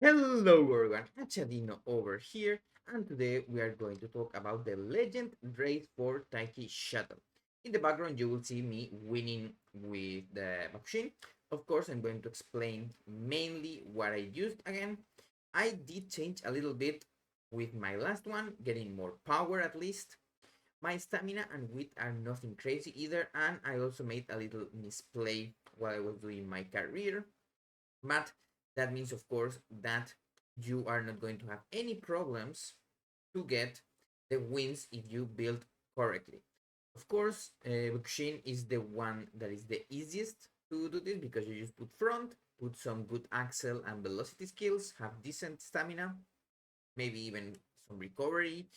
Hello everyone, Chadino over here, and today we are going to talk about the legend race for Taiki Shuttle. In the background, you will see me winning with the machine. Of course, I'm going to explain mainly what I used again. I did change a little bit with my last one, getting more power at least. My stamina and wit are nothing crazy either, and I also made a little misplay while I was doing my career, but that means, of course, that you are not going to have any problems to get the wins if you build correctly. Of course, Bukshin is the one that is the easiest to do this because you just put front, put some good accel and velocity skills, have decent stamina, maybe even some recovery,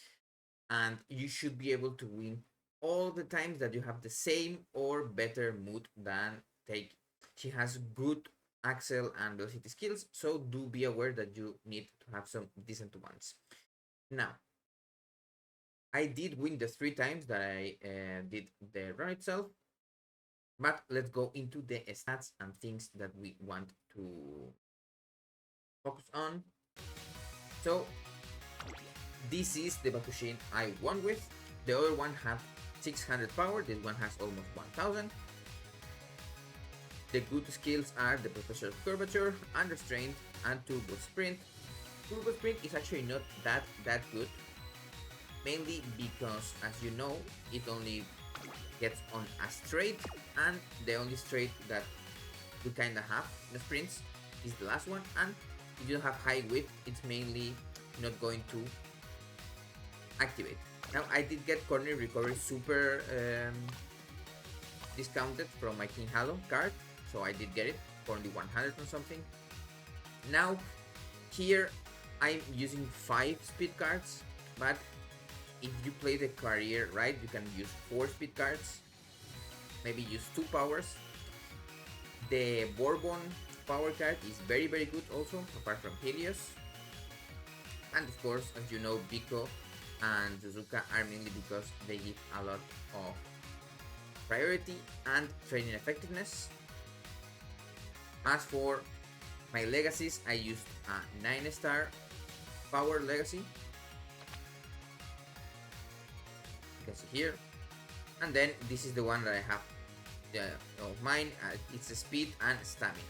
and you should be able to win all the times that you have the same or better mood than Take. She has good accel and velocity skills, so do be aware that you need to have some decent ones. Now, I did win the 3 times that I did the run itself, but let's go into the stats and things that we want to focus on. So, this is the Bakushin I won with. The other one had 600 power, this one has almost 1000. The good skills are the Professor's Curvature, Understrained, and Turbo Sprint. Turbo Sprint is actually not that good, mainly because, as you know, it only gets on a straight, and the only straight that we kinda have in the sprints is the last one, and if you don't have high width, it's mainly not going to activate. Now, I did get corner recovery super discounted from my King Halo card, so I did get it for only 100 and something. Now, here I'm using 5 speed cards, but if you play the career right, you can use 4 speed cards, maybe use 2 powers. The Bourbon power card is very good also, apart from Helios. And of course, as you know, Biko and Suzuka are mainly because they give a lot of priority and training effectiveness. As for my legacies, I used a 9-star power legacy. You can see here. And then this is the one that I have of mine. It's a speed and stamina.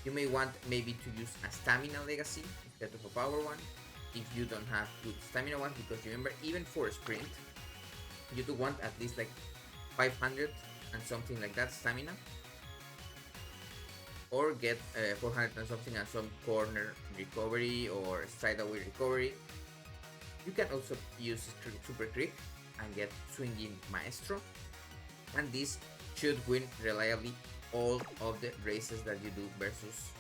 You may want maybe to use a stamina legacy instead of a power one if you don't have good stamina ones, because remember, even for a sprint, you do want at least like 500 and something like that stamina, or get 400 and something and some corner recovery or straight away recovery. You can also use Super Crit and get Swinging Maestro, and this should win reliably all of the races that you do versus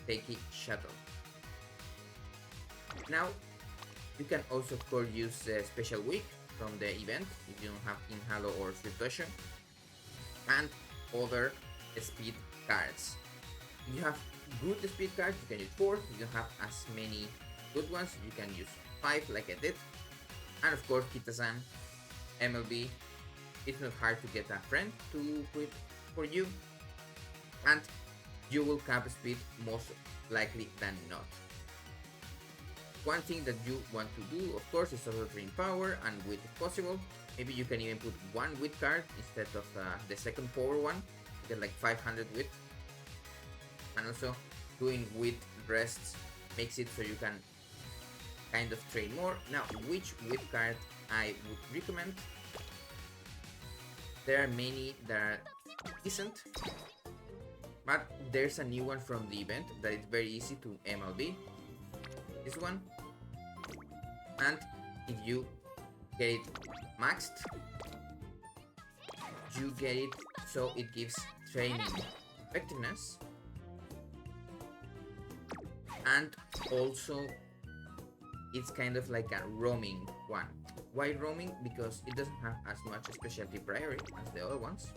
Taiki Shuttle. Now, you can also of course use the special week from the event if you don't have In Halo or Swift Ocean, and other speed cards. If you have good speed cards, you can use 4. If you don't have as many good ones, you can use 5 like I did. And of course, Kita-san, MLB, it's not hard to get a friend to quit for you, and you will cap speed most likely than not. One thing that you want to do, of course, is also train power and width if possible. Maybe you can even put one width card instead of the second power one. You get like 500 width. And also, doing width rests makes it so you can kind of train more. Now, which width card I would recommend? There are many that are decent, but there's a new one from the event that is very easy to MLB. This one, and if you get it maxed, you get it so it gives training effectiveness, and also it's kind of like a roaming one. Why roaming? Because it doesn't have as much specialty priority as the other ones.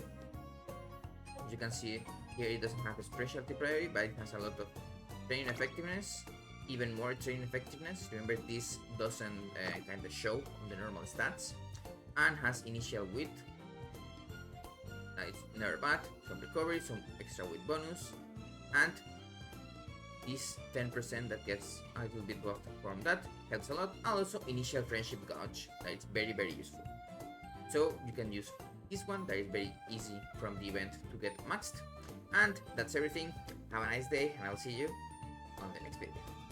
As you can see here, it doesn't have a specialty priority, but it has a lot of training effectiveness, even more training effectiveness. Remember, this doesn't kind of show on the normal stats, and has initial width. It's never bad. Some recovery, some extra width bonus, and this 10% that gets a little bit buffed from that helps a lot. And also initial friendship gauge, that is very useful. So you can use this one, that is very easy from the event to get maxed. And that's everything. Have a nice day, and I'll see you on the next video.